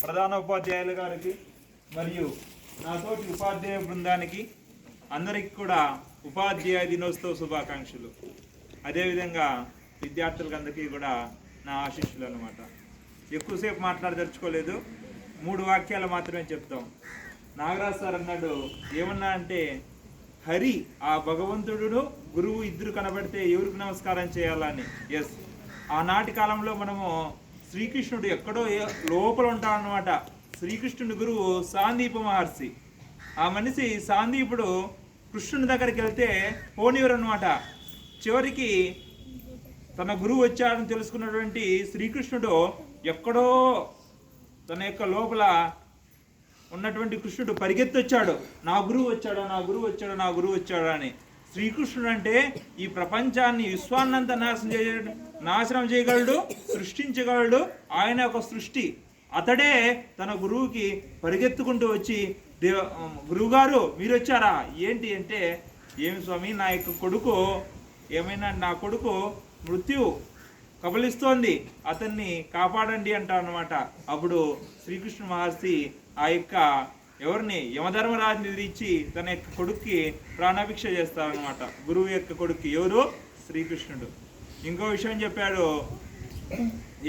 ప్రధాన ఉపాధ్యాయుల గారికి మరియు నాతోటి ఉపాధ్యాయ బృందానికి అందరికీ కూడా ఉపాధ్యాయ దినోత్సవ శుభాకాంక్షలు. అదేవిధంగా విద్యార్థులందరికీ కూడా నా ఆశీస్సులు అన్నమాట. ఎక్కువసేపు మాట్లాడదలుచుకోలేదు, 3 వాక్యాలు మాత్రమే చెప్తాం. నాగరాజు సార్ అన్నాడు, ఏమన్నా అంటే హరి ఆ భగవంతుడు గురువు ఇద్దరు కనబడితే ఎవరికి నమస్కారం చేయాలని. ఎస్, ఆనాటి కాలంలో మనము శ్రీకృష్ణుడు ఎక్కడో లోపల ఉంటాడనమాట. శ్రీకృష్ణుడి గురువు సాందీప మహర్షి. ఆ మనిషి సాందీపుడు కృష్ణుని దగ్గరికి వెళ్తే పోనివరు అనమాట. చివరికి తన గురువు వచ్చాడని తెలుసుకున్నటువంటి శ్రీకృష్ణుడు ఎక్కడో తన యొక్క లోపల ఉన్నటువంటి కృష్ణుడు పరిగెత్తి వచ్చాడు, నా గురువు వచ్చాడు, నా గురువు వచ్చాడు, నా గురువు వచ్చాడు అని. శ్రీకృష్ణుడు అంటే ఈ ప్రపంచాన్ని విశ్వాన్నంతా నాశనం చేయగలడు, సృష్టించగలడు. ఆయన ఒక సృష్టి. అతడే తన గురువుకి పరిగెత్తుకుంటూ వచ్చి, గురువుగారు మీరు వచ్చారా? ఏంటి అంటే, ఏమి స్వామి, నా యొక్క కొడుకు నా కొడుకు మృత్యు కబలిస్తోంది, అతన్ని కాపాడండి అంటారు అనమాట. అప్పుడు శ్రీకృష్ణ మహర్షి ఆ యొక్క ఎవరిని యమధర్మరాజుని ఎదిరించి తన యొక్క కొడుక్కి ప్రాణభిక్ష చేస్తారనమాట. గురువు యొక్క కొడుక్కి. ఎవరు? శ్రీకృష్ణుడు. ఇంకో విషయం చెప్పాడు,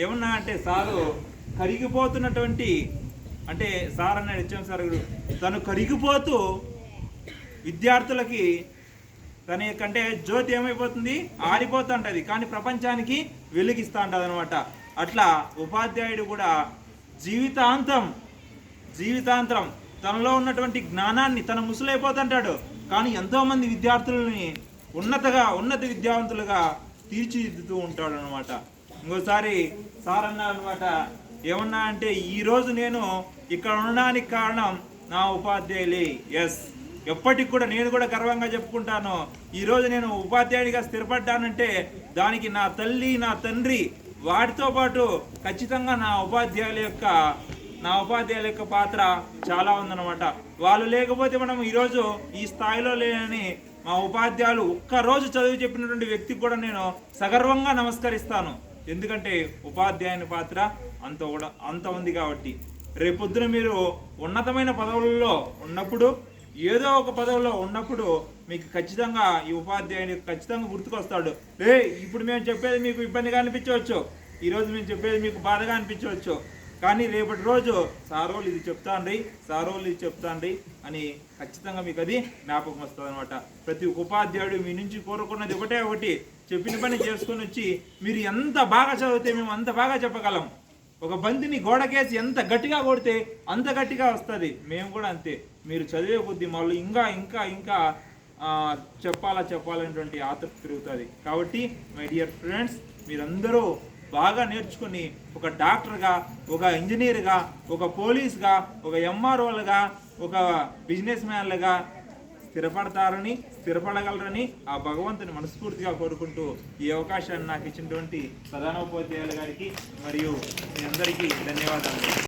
ఏమన్నా అంటే సారు కరిగిపోతున్నటువంటి, అంటే సార్ అన్నాడు హెచ్ఎం సార్, తను కరిగిపోతూ విద్యార్థులకి తన యొక్క అంటే జ్యోతి ఏమైపోతుంది, ఆరిపోతుంటుంది, కానీ ప్రపంచానికి వెలిగిస్తూ ఉంటుంది అనమాట. అట్లా ఉపాధ్యాయుడు కూడా జీవితాంతం తనలో ఉన్నటువంటి జ్ఞానాన్ని తన ముసులైపోతుంటాడు, కానీ ఎంతోమంది విద్యార్థులని ఉన్నత విద్యావంతులుగా తీర్చిదిద్దుతూ ఉంటాడు అనమాట. ఇంకోసారి సార్ అన్నారు అనమాట, ఏమన్నా అంటే ఈరోజు నేను ఇక్కడ ఉండడానికి కారణం నా ఉపాధ్యాయులే. ఎస్, ఎప్పటికి కూడా నేను కూడా గర్వంగా చెప్పుకుంటాను, ఈరోజు నేను ఉపాధ్యాయుడిగా స్థిరపడ్డానంటే దానికి నా తల్లి, నా తండ్రి, వాటితో పాటు ఖచ్చితంగా నా ఉపాధ్యాయుల యొక్క పాత్ర చాలా ఉందన్నమాట. వాళ్ళు లేకపోతే మనం ఈరోజు ఈ స్థాయిలో లేని మా ఉపాధ్యాయులు ఒక్కరోజు చదువు చెప్పినటువంటి వ్యక్తికి కూడా నేను సగర్వంగా నమస్కరిస్తాను. ఎందుకంటే ఉపాధ్యాయుని పాత్ర అంత ఉంది కాబట్టి. రేపొద్దున మీరు ఉన్నతమైన పదవులలో ఉన్నప్పుడు, ఏదో ఒక పదవిలో ఉన్నప్పుడు మీకు ఖచ్చితంగా ఈ ఉపాధ్యాయుని ఖచ్చితంగా గుర్తుకొస్తాడు. ఇప్పుడు మేము చెప్పేది మీకు ఇబ్బందిగా అనిపించవచ్చు, ఈరోజు మేము చెప్పేది మీకు బాధగా అనిపించవచ్చు, కానీ రేపటి రోజు సారోళ్ళు ఇది చెప్తాండ్రి అని ఖచ్చితంగా మీకు అది జ్ఞాపకం వస్తుంది అనమాట. ప్రతి ఉపాధ్యాయుడు మీ నుంచి కోరుకున్నది ఒకటి, చెప్పిన పని చేసుకొని వచ్చి మీరు ఎంత బాగా చదివితే మేము అంత బాగా చెప్పగలం. ఒక బంతిని గోడకేసి ఎంత గట్టిగా కొడితే అంత గట్టిగా వస్తుంది. మేము కూడా అంతే. మీరు చదివే కొద్దీ వాళ్ళు ఇంకా చెప్పాలనేటువంటి ఆతృత పెరుగుతుంది. కాబట్టి మై డియర్ ఫ్రెండ్స్, మీరందరూ బాగా నేర్చుకుని ఒక డాక్టర్గా, ఒక ఇంజనీర్గా, ఒక పోలీస్గా, ఒక ఎంఆర్ఓలుగా, ఒక బిజినెస్ మ్యాన్లుగా స్థిరపడగలరని ఆ భగవంతుని మనస్ఫూర్తిగా కోరుకుంటూ ఈ అవకాశాన్ని నాకు ఇచ్చినటువంటి ప్రధానోపాధ్యాయుల గారికి మరియు మీ అందరికీ ధన్యవాదాలు.